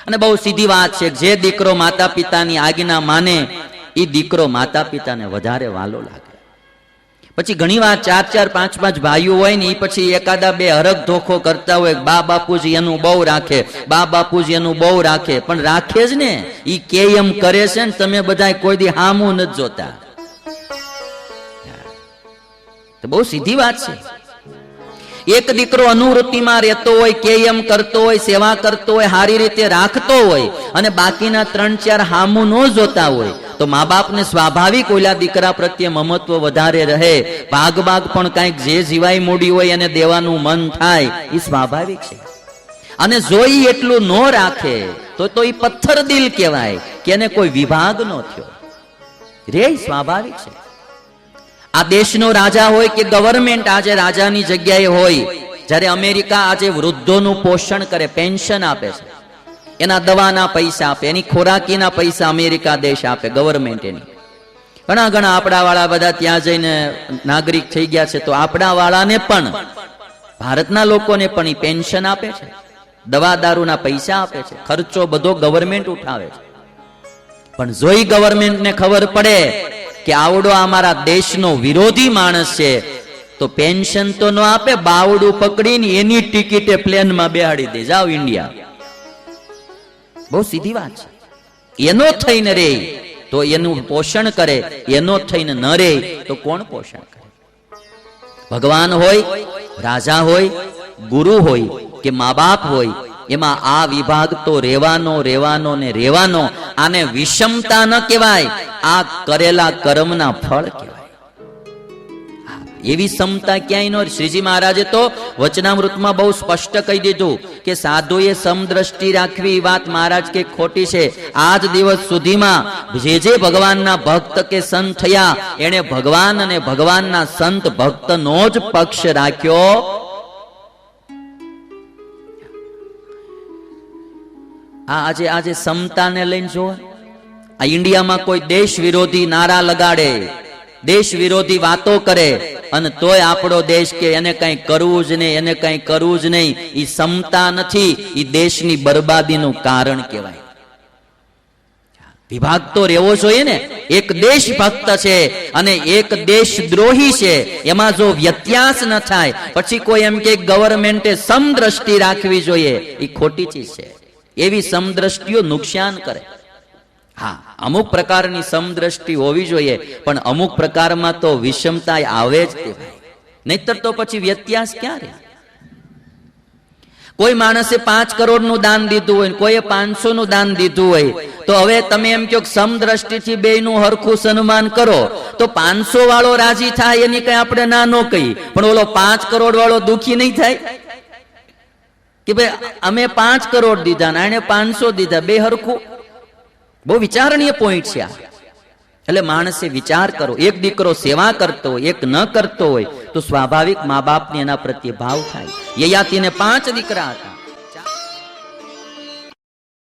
અને બહુ સીધી વાત છે, જે દીકરો માતા પિતાની આજ્ઞા માને એ દીકરો માતા પિતાને વધારે વાલો લાગે. પછી ઘણી વાર 4-4, 5-5 ભાઈઓ હોય ને, એ પછી એકાદા બે હરખ ધોખો કરતા હોય, બા બાપુજી એનું બહુ રાખે, બા બાપુજી એનું બહુ રાખે, પણ રાખે જ ને, એ કે એમ કરે છે ને, તમે બધા કોઈ દી હામું નથી જોતા. તો બહુ સીધી વાત છે. એક દીકરો અનુવૃત્તિમાં રહેતો હોય, કે એમ કરતો હોય, સેવા કરતો હોય, સારી રીતે રાખતો હોય, અને બાકીના 3-4 હામું ન જોતા હોય, તો મા બાપને સ્વાભાવિક ઓલા દીકરા પ્રત્યે મમત્વ વધારે રહે. ભાગ પણ કંઈક જે જીવાય મૂડી હોય એને દેવાનું મન થાય, એ સ્વાભાવિક છે. અને જોઈ એટલું ન રાખે તો એ પથ્થર દિલ કહેવાય, કે એને કોઈ વિભાગ ન થયો રે, સ્વાભાવિક છે. આ દેશનો રાજા હોય કે ગવર્મેન્ટ આજે રાજાની જગ્યાએ હોય, જ્યારે અમેરિકા આજે વૃદ્ધોનું પોષણ કરે, પેન્શન આપે છે, એના દવાના પૈસા આપે, એની ખોરાકીના પૈસા અમેરિકા દેશ આપે, ગવર્મેન્ટ એની. ઘણા આપણા વાળા બધા ત્યાં જઈને નાગરિક થઈ ગયા છે, તો આપણા વાળાને પણ, ભારતના લોકોને પણ એ પેન્શન આપે છે, દવા દારૂના પૈસા આપે છે, ખર્ચો બધો ગવર્મેન્ટ ઉઠાવે છે. પણ જોઈ ગવર્મેન્ટને ખબર પડે કે આવડો અમારા દેશનો વિરોધી માણસ છે, તો પેન્શન તો ન આપે, બાવડું પકડીને એની ટિકિટે પ્લેનમાં બેહાડી દે, જાઓ ઇન્ડિયા. બહુ સીધી વાત છે. એનો થઈને રે તો એનું પોષણ કરે, એનો થઈને ન રે તો કોણ પોષણ કરે? ભગવાન હોય, રાજા હોય, ગુરુ હોય કે મા બાપ હોય, એમાં આ વિભાગ તો રેવાનો ને રેવાનો. આને વિષમતા ન કહેવાય, આ કરેલા કર્મના ફળ કહેવાય. એવી સમતા ક્યાંય ન. શ્રીજી મહારાજે તો વચનામૃતમાં બહુ સ્પષ્ટ કહી દીધું કે સાધુએ સમદ્રષ્ટિ રાખવી. એ વાત મહારાજ કે ખોટી છે? આજ દિવસ સુધીમાં જે ભગવાનના ભક્ત કે સંત થયા, એને ભગવાન અને ભગવાનના સંત ભક્તનો જ પક્ષ રાખ્યો. આજે સમતાને લઈને જો, આ ઇન્ડિયામાં કોઈ દેશ વિરોધી નારા લગાડે, દેશ વિરોધી વાતો કરે, અને તોય આપણો દેશ કે એને કઈ કરવું જ નહીં, એને કઈ કરવું જ નહીં. એ સમતા નથી, એ દેશની બરબાદીનું કારણ કહેવાય. વિભાગ તો રહેવો જોઈએ ને. એક દેશ ભક્ત છે અને એક દેશ દ્રોહી છે, એમાં જો વ્યત્યાસ ન થાય, પછી કોઈ એમ કે ગવર્મેન્ટે સમદ્રષ્ટિ રાખવી જોઈએ, એ ખોટી ચીજ છે. એવી સમદ્રષ્ટિઓ નુકસાન કરે. હા, અમુક પ્રકારની સમદ્રષ્ટિ હોવી જોઈએ, પણ અમુક પ્રકારમાં તો વિષમતા આવે જ તે ભાઈ, નહીતર તો પછી વ્યત્યાસ ક્યાં રહે? કોઈ માણસે 5 કરોડનું દાન દીધું હોય, કોઈએ 500 નું દાન દીધું હોય, તો હવે તમે એમ કહો સમદ્રષ્ટિથી બેયનું હરખું સન્માન કરો, તો 500 વાળો રાજી થાય એની કઈ આપણે ના ન કહી, પણ ઓલો 5 કરોડ વાળો દુખી નહીં થાય કે ભાઈ અમે 5 કરોડ દીધા ને એને 500 દીધા, બે હરખું? બહુ વિચારણીય પોઈન્ટ છે આ. એટલે માણસે વિચાર કરો. એક દીકરો સેવા કરતો હોય, એક ન કરતો હોય, તો સ્વાભાવિક મા બાપને એના પ્રત્યે ભાવ થાય. યયાતિને 5 દીકરા હતા.